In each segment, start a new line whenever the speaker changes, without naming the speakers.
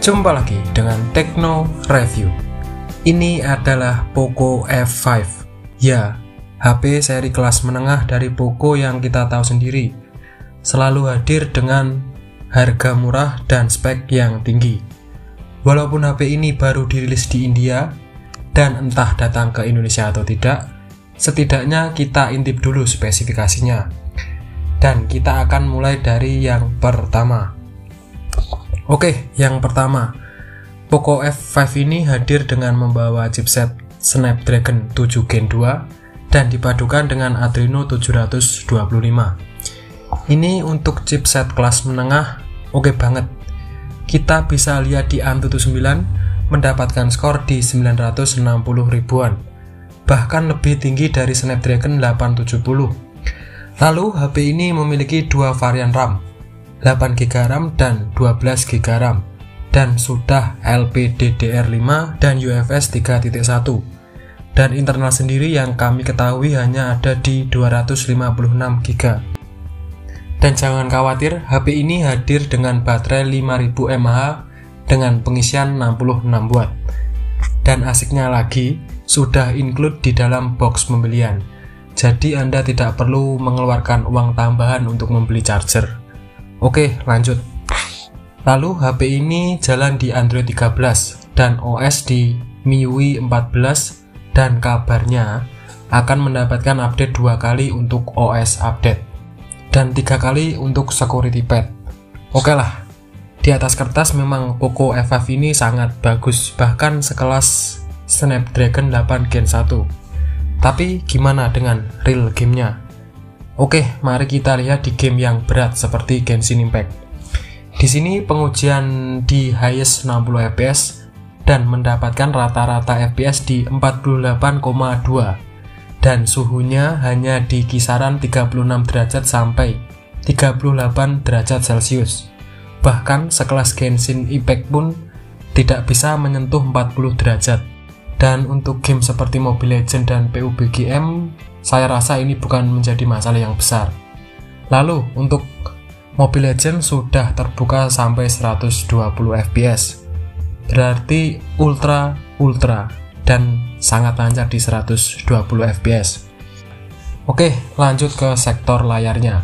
Jumpa lagi dengan Tekno Review. Ini adalah Poco F5. Ya, HP seri kelas menengah dari Poco yang kita tahu sendiri. Selalu hadir dengan harga murah dan spek yang tinggi. Walaupun HP ini baru dirilis di India dan entah datang ke Indonesia atau tidak, setidaknya kita intip dulu spesifikasinya. Dan kita akan mulai dari yang pertama. Oke, yang pertama, Poco F5 ini hadir dengan membawa chipset Snapdragon 7 Gen 2 dan dipadukan dengan Adreno 725. Ini untuk chipset kelas menengah oke banget. Kita bisa lihat di Antutu 9 mendapatkan skor di 960 ribuan, bahkan lebih tinggi dari Snapdragon 870. Lalu HP ini memiliki dua varian RAM, 8GB RAM dan 12GB RAM, dan sudah LPDDR5 dan UFS 3.1. Dan internal sendiri yang kami ketahui hanya ada di 256GB. Dan jangan khawatir, HP ini hadir dengan baterai 5000 mAh dengan pengisian 66 watt. Dan asiknya lagi, sudah include di dalam box pembelian. Jadi Anda tidak perlu mengeluarkan uang tambahan untuk membeli charger. Oke, lanjut. Lalu HP ini jalan di Android 13 dan OS di MIUI 14 dan kabarnya akan mendapatkan update 2 kali untuk OS update dan 3 kali untuk security patch. Oke lah, di atas kertas memang Poco F5 ini sangat bagus, bahkan sekelas Snapdragon 8 Gen 1. Tapi gimana dengan real gamenya? Oke, mari kita lihat di game yang berat seperti Genshin Impact. Di sini pengujian di highest 60 fps dan mendapatkan rata-rata fps di 48,2 dan suhunya hanya di kisaran 36 derajat sampai 38 derajat Celcius. Bahkan sekelas Genshin Impact pun tidak bisa menyentuh 40 derajat. Dan untuk game seperti Mobile Legends dan PUBG-M, saya rasa ini bukan menjadi masalah yang besar. Lalu untuk Mobile Legends sudah terbuka sampai 120 fps, berarti ultra dan sangat lancar di 120 fps. Oke, lanjut ke sektor layarnya.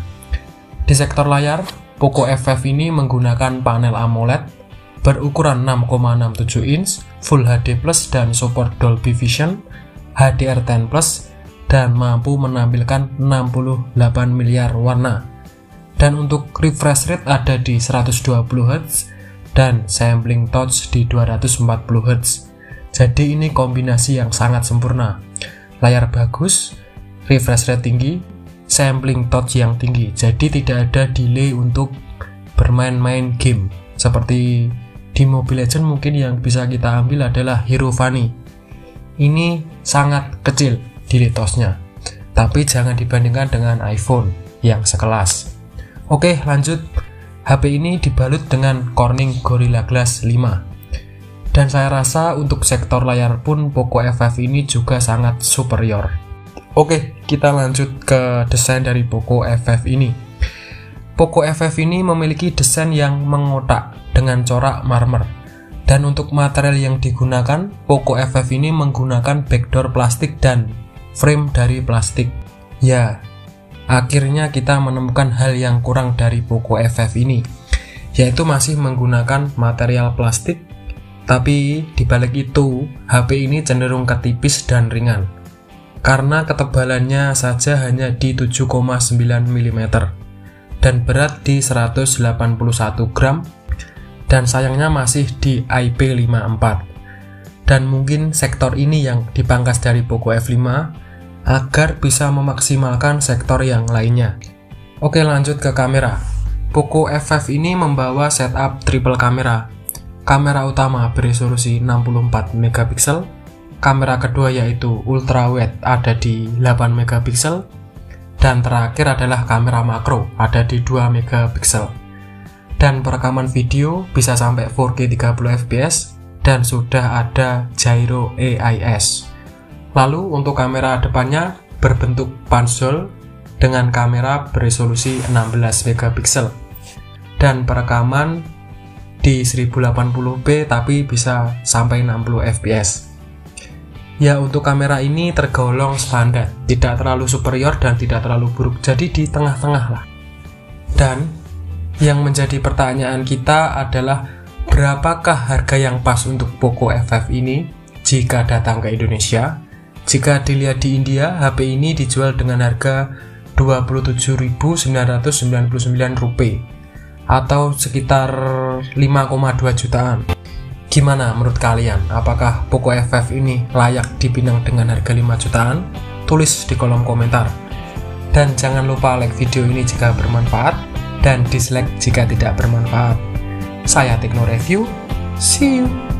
Di sektor layar, Poco F5 ini menggunakan panel AMOLED berukuran 6,67 inch, Full HD+, dan support Dolby Vision, HDR10+, dan mampu menampilkan 68 miliar warna. Dan untuk refresh rate ada di 120Hz dan sampling touch di 240Hz. Jadi ini kombinasi yang sangat sempurna. Layar bagus, refresh rate tinggi, sampling touch yang tinggi. Jadi tidak ada delay untuk bermain-main game. Seperti di Mobile Legends mungkin yang bisa kita ambil adalah Hero Funny. Ini sangat kecil delay touch-nya, tapi jangan dibandingkan dengan iPhone yang sekelas. Oke, lanjut. HP ini dibalut dengan Corning Gorilla Glass 5. Dan saya rasa untuk sektor layar pun Poco F5 ini juga sangat superior. Oke, kita lanjut ke desain dari Poco F5 ini. Poco F5 ini memiliki desain yang mengotak dengan corak marmer. Dan untuk material yang digunakan, Poco F5 ini menggunakan backdoor plastik dan frame dari plastik. Ya, akhirnya kita menemukan hal yang kurang dari Poco F5 ini, yaitu masih menggunakan material plastik. Tapi dibalik itu, HP ini cenderung ketipis dan ringan, karena ketebalannya saja hanya di 7,9 mm dan berat di 181 gram, dan sayangnya masih di IP54. Dan mungkin sektor ini yang dipangkas dari Poco F5 agar bisa memaksimalkan sektor yang lainnya. Oke, lanjut ke kamera. Poco F5 ini membawa setup triple kamera. Kamera utama beresolusi 64 megapiksel, kamera kedua yaitu ultra wide ada di 8 megapiksel, dan terakhir adalah kamera makro ada di 2 megapiksel. Dan perekaman video bisa sampai 4K 30 fps dan sudah ada gyro AIS. Lalu untuk kamera depannya berbentuk punch-hole dengan kamera beresolusi 16 megapiksel. Dan perekaman di 1080p tapi bisa sampai 60 fps. Ya, untuk kamera ini tergolong standar, tidak terlalu superior dan tidak terlalu buruk, jadi di tengah-tengah lah. Dan yang menjadi pertanyaan kita adalah berapakah harga yang pas untuk Poco F5 ini jika datang ke Indonesia? Jika dilihat di India, HP ini dijual dengan harga Rp27.999 atau sekitar 5,2 jutaan. Gimana menurut kalian? Apakah Poco F5 ini layak dipinang dengan harga 5 jutaan? Tulis di kolom komentar. Dan jangan lupa like video ini jika bermanfaat dan dislike jika tidak bermanfaat. Saya Tekno Review, see you!